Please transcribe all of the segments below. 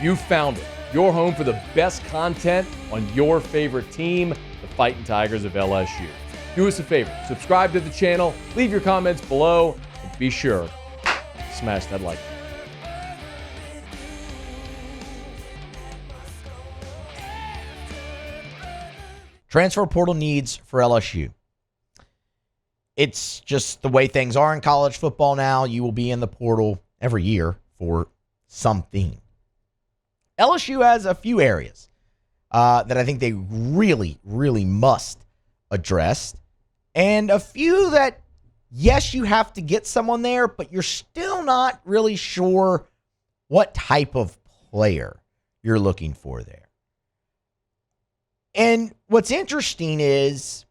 You found it. Your home for the best content on your favorite team, the Fighting Tigers of LSU. Do us a favor, subscribe to the channel, leave your comments below, and be sure to smash that like button. Transfer portal needs for LSU. It's just the way things are in college football now. You will be in the portal every year for something. LSU has a few areas that I think they really, really must address. And a few that, yes, you have to get someone there, but you're still not really sure what type of player you're looking for there. And what's interesting is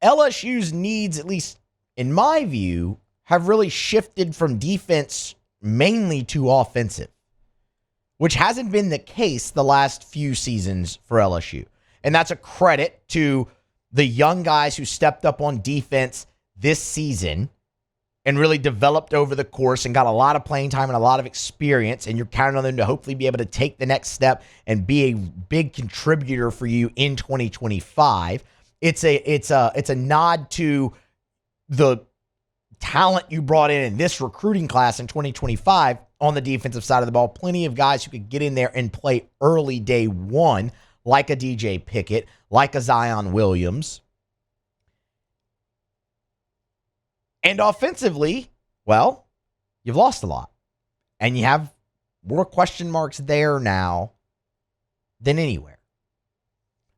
LSU's needs, at least in my view, have really shifted from defense mainly to offensive, which hasn't been the case the last few seasons for LSU. And that's a credit to the young guys who stepped up on defense this season and really developed over the course and got a lot of playing time and a lot of experience, and you're counting on them to hopefully be able to take the next step and be a big contributor for you in 2025. It's a nod to the talent you brought in this recruiting class in 2025 on the defensive side of the ball. Plenty of guys who could get in there and play early day one, like a DJ Pickett, like a Zion Williams. And offensively, well, you've lost a lot. And you have more question marks there now than anywhere.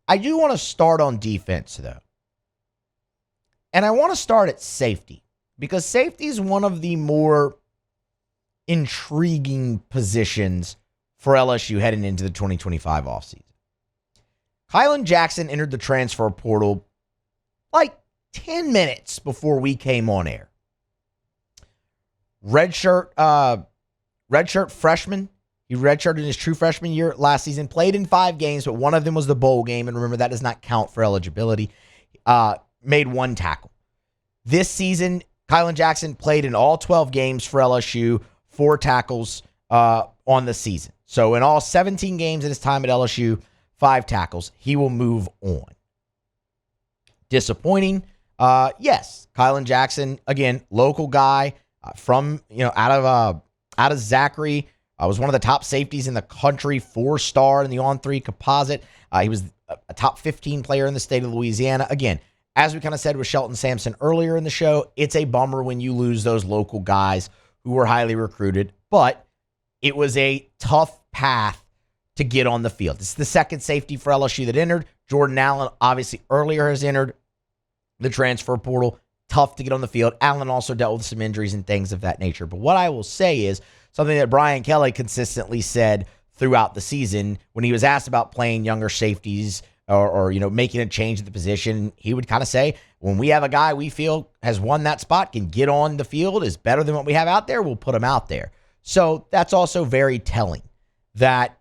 I do want to start on defense, though. And I want to start at safety, because safety is one of the more intriguing positions for LSU heading into the 2025 offseason. Kylan Jackson entered the transfer portal like 10 minutes before we came on air. Redshirt freshman. He redshirted in his true freshman year last season, played in 5 games, but one of them was the bowl game, and remember, that does not count for eligibility. Made 1 tackle. This season, Kylan Jackson played in all 12 games for LSU, 4 tackles on the season. So in all 17 games in his time at LSU, 5 tackles. He will move on. Disappointing. Yes, Kylan Jackson, again, local guy from, out of Zachary. Was one of the top safeties in the country, 4-star in the on-3 composite. He was a top 15 player in the state of Louisiana. Again, as we kind of said with Shelton Sampson earlier in the show, it's a bummer when you lose those local guys who were highly recruited, but it was a tough path to get on the field. It's the second safety for LSU that entered. Jordan Allen, obviously, earlier has entered the transfer portal. Tough to get on the field. Allen also dealt with some injuries and things of that nature. But what I will say is something that Brian Kelly consistently said throughout the season when he was asked about playing younger safeties or making a change at the position. He would kind of say, when we have a guy we feel has won that spot, can get on the field, is better than what we have out there, we'll put him out there. So that's also very telling that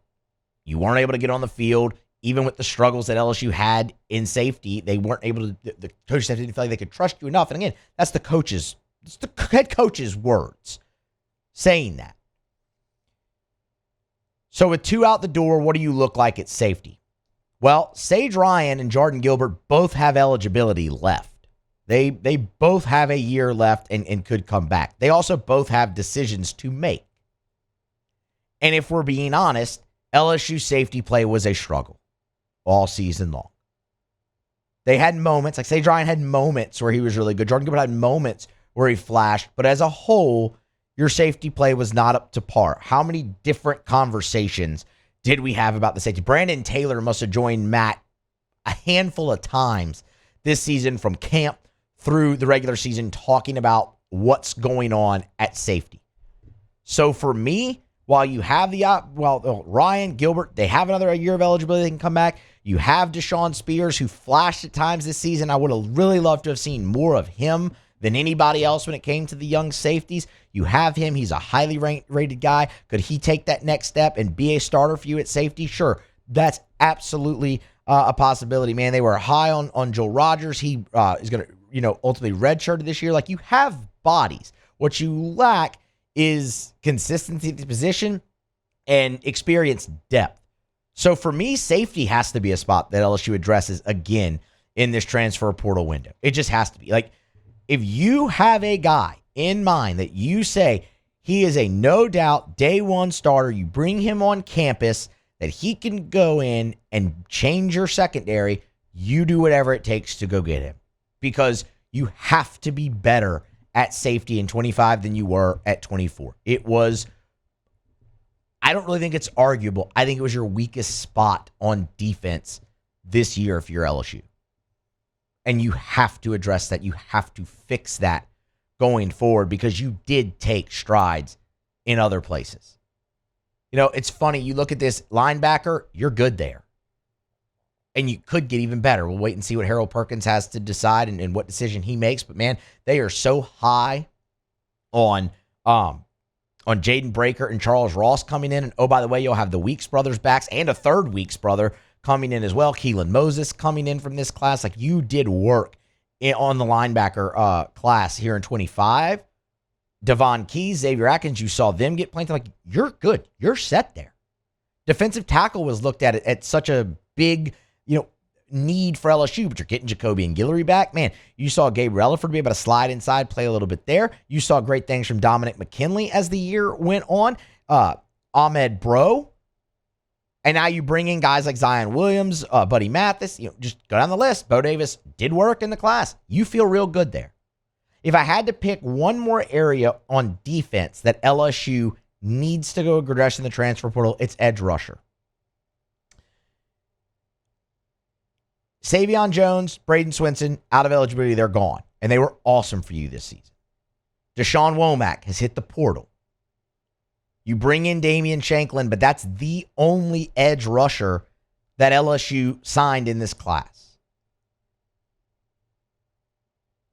you weren't able to get on the field. Even with the struggles that LSU had in safety, they weren't able to, the coaches didn't feel like they could trust you enough. And again, it's the head coach's words saying that. So with 2 out the door, what do you look like at safety? Well, Sage Ryan and Jordan Gilbert both have eligibility left. They both have a year left and could come back. They also both have decisions to make. And if we're being honest, LSU safety play was a struggle all season long. They had moments, like Sage Ryan had moments where he was really good. Jordan Gilbert had moments where he flashed, but as a whole, your safety play was not up to par. How many different conversations did we have about the safety? Brandon Taylor must have joined Matt a handful of times this season from camp through the regular season talking about what's going on at safety. So for me, while you have Ryan, Gilbert, they have another year of eligibility, they can come back. You have Deshaun Spears, who flashed at times this season. I would have really loved to have seen more of him than anybody else when it came to the young safeties. You have him. He's a highly rated guy. Could he take that next step and be a starter for you at safety? Sure. That's absolutely a possibility, man. They were high on Joel Rogers. He is going to, ultimately redshirt this year. Like, you have bodies. What you lack is consistency at the position and experience depth. So for me, safety has to be a spot that LSU addresses again in this transfer portal window. It just has to be. Like, if you have a guy in mind that you say he is a no doubt day one starter, you bring him on campus, that he can go in and change your secondary, you do whatever it takes to go get him. Because you have to be better at safety in 25 than you were at 24. It was, I don't really think it's arguable. I think it was your weakest spot on defense this year if you're LSU. And you have to address that. You have to fix that going forward because you did take strides in other places. You know, it's funny. You look at this linebacker, you're good there. And you could get even better. We'll wait and see what Harold Perkins has to decide and what decision he makes. But, man, they are so high on Jaden Breaker and Charles Ross coming in. And, oh, by the way, you'll have the Weeks brothers backs and a third Weeks brother coming in as well. Keelan Moses coming in from this class. Like, you did work on the linebacker class here in 25. Devon Keys, Xavier Atkins, you saw them get playing. Like, you're good. You're set there. Defensive tackle was looked at such a big, need for LSU, but you're getting Jacoby and Guillory back. Man, you saw Gabe Relaford be able to slide inside, play a little bit there. You saw great things from Dominic McKinley as the year went on. Ahmed Bro. And now you bring in guys like Zion Williams, Buddy Mathis. Just go down the list. Bo Davis did work in the class. You feel real good there. If I had to pick one more area on defense that LSU needs to go address in the transfer portal, it's edge rusher. Savion Jones, Braden Swinson, out of eligibility, they're gone. And they were awesome for you this season. Deshaun Womack has hit the portal. You bring in Damian Shanklin, but that's the only edge rusher that LSU signed in this class.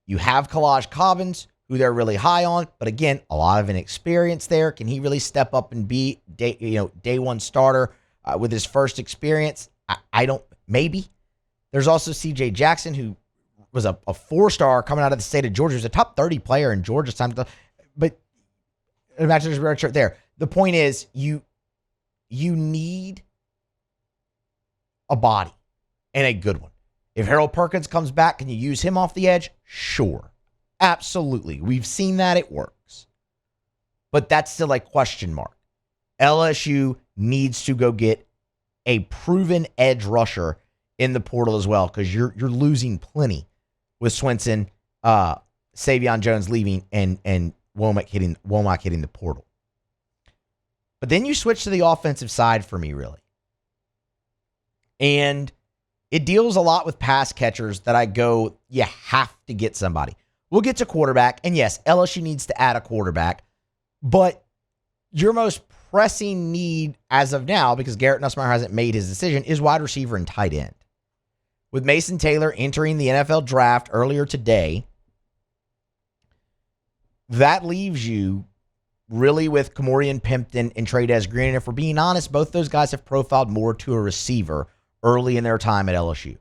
You have Kalaj Cobbins, who they're really high on, but again, a lot of inexperience there. Can he really step up and be day one starter with his first experience? I don't, maybe. There's also C.J. Jackson, who was a 4-star coming out of the state of Georgia. He was a top 30 player in Georgia's time. But imagine there's a red shirt there. The point is, you need a body and a good one. If Harold Perkins comes back, can you use him off the edge? Sure. Absolutely. We've seen that it works. But that's still a question mark. LSU needs to go get a proven edge rusher in the portal as well, because you're losing plenty with Swinson, Savion Jones leaving, and Womack hitting the portal. But then you switch to the offensive side for me, really. And it deals a lot with pass catchers that I go, you have to get somebody. We'll get to quarterback, and yes, LSU needs to add a quarterback, but your most pressing need as of now, because Garrett Nussmeier hasn't made his decision, is wide receiver and tight end. With Mason Taylor entering the NFL draft earlier today, that leaves you really with Kamorian Pimpton and Trey'Dez Green. And if we're being honest, both those guys have profiled more to a receiver early in their time at LSU.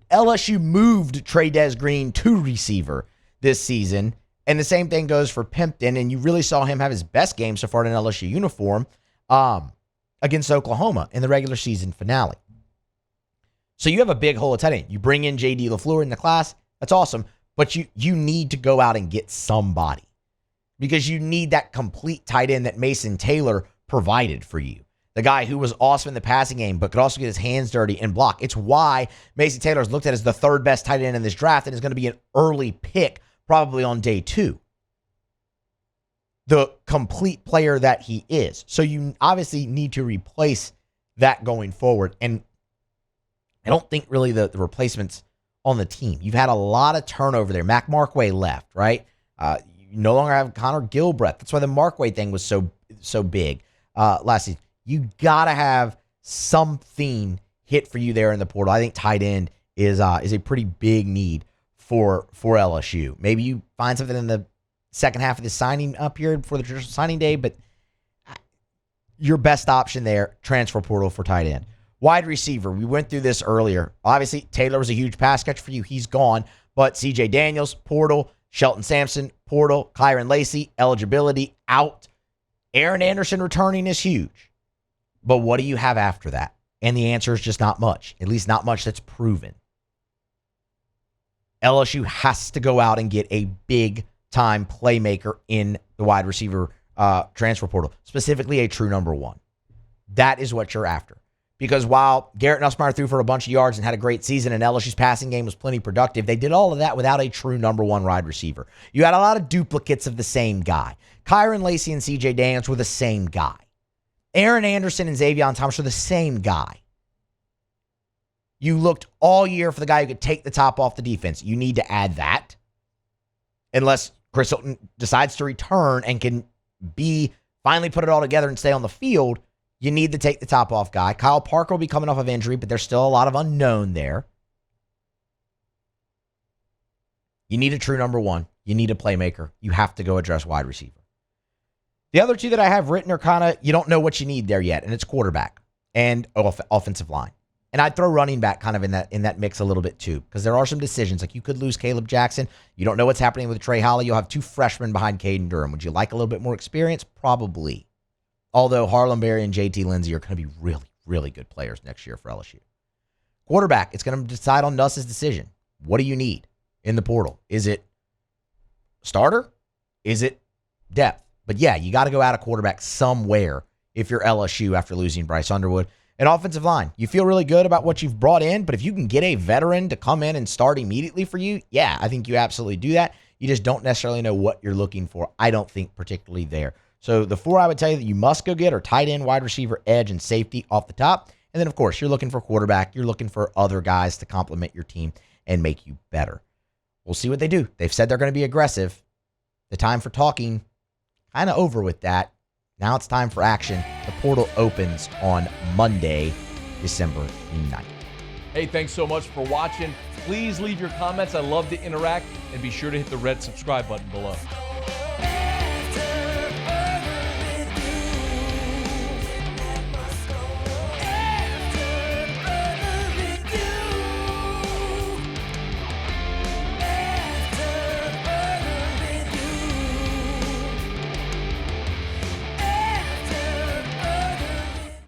LSU moved Trey'Dez Green to receiver this season, and the same thing goes for Pimpton, and you really saw him have his best game so far in an LSU uniform against Oklahoma in the regular season finale. So you have a big hole at tight end. You bring in J.D. LaFleur in the class. That's awesome. But you need to go out and get somebody, because you need that complete tight end that Mason Taylor provided for you. The guy who was awesome in the passing game, but could also get his hands dirty and block. It's why Mason Taylor is looked at as the third best tight end in this draft and is going to be an early pick probably on day 2. The complete player that he is. So you obviously need to replace that going forward. And I don't think really the replacements on the team. You've had a lot of turnover there. Mac Markway left, right? You no longer have Connor Gilbreth. That's why the Markway thing was so big last season. You got to have something hit for you there in the portal. I think tight end is a pretty big need for LSU. Maybe you find something in the second half of the signing up period before the traditional signing day, but your best option there, transfer portal for tight end. Wide receiver, we went through this earlier. Obviously, Taylor was a huge pass catch for you. He's gone. But C.J. Daniels, portal. Shelton Sampson, portal. Kyron Lacey, eligibility, out. Aaron Anderson returning is huge. But what do you have after that? And the answer is just not much, at least not much that's proven. LSU has to go out and get a big-time playmaker in the wide receiver transfer portal, specifically a true number one. That is what you're after. Because while Garrett Nussmeier threw for a bunch of yards and had a great season and LSU's passing game was plenty productive, they did all of that without a true number one wide receiver. You had a lot of duplicates of the same guy. Kyron Lacey and C.J. Daniels were the same guy. Aaron Anderson and Xavier Thomas were the same guy. You looked all year for the guy who could take the top off the defense. You need to add that. Unless Chris Hilton decides to return and can finally put it all together and stay on the field, you need to take the top off guy. Kyle Parker will be coming off of injury, but there's still a lot of unknown there. You need a true number one. You need a playmaker. You have to go address wide receiver. The other two that I have written are kind of, you don't know what you need there yet, and it's quarterback and offensive line. And I'd throw running back kind of in that mix a little bit too, because there are some decisions. Like you could lose Caleb Jackson. You don't know what's happening with Trey Holly. You'll have two freshmen behind Caden Durham. Would you like a little bit more experience? Probably. Although Harlem Berry and JT Lindsey are going to be really, really good players next year for LSU. Quarterback, it's going to decide on Nuss's decision. What do you need in the portal? Is it starter? Is it depth? But yeah, you got to go out a quarterback somewhere if you're LSU after losing Bryce Underwood. And offensive line, you feel really good about what you've brought in, but if you can get a veteran to come in and start immediately for you, yeah, I think you absolutely do that. You just don't necessarily know what you're looking for. I don't think particularly there. So the four I would tell you that you must go get are tight end, wide receiver, edge, and safety off the top. And then, of course, you're looking for quarterback. You're looking for other guys to complement your team and make you better. We'll see what they do. They've said they're going to be aggressive. The time for talking, kind of over with that. Now it's time for action. The portal opens on Monday, December 9th. Hey, thanks so much for watching. Please leave your comments. I love to interact. And be sure to hit the red subscribe button below.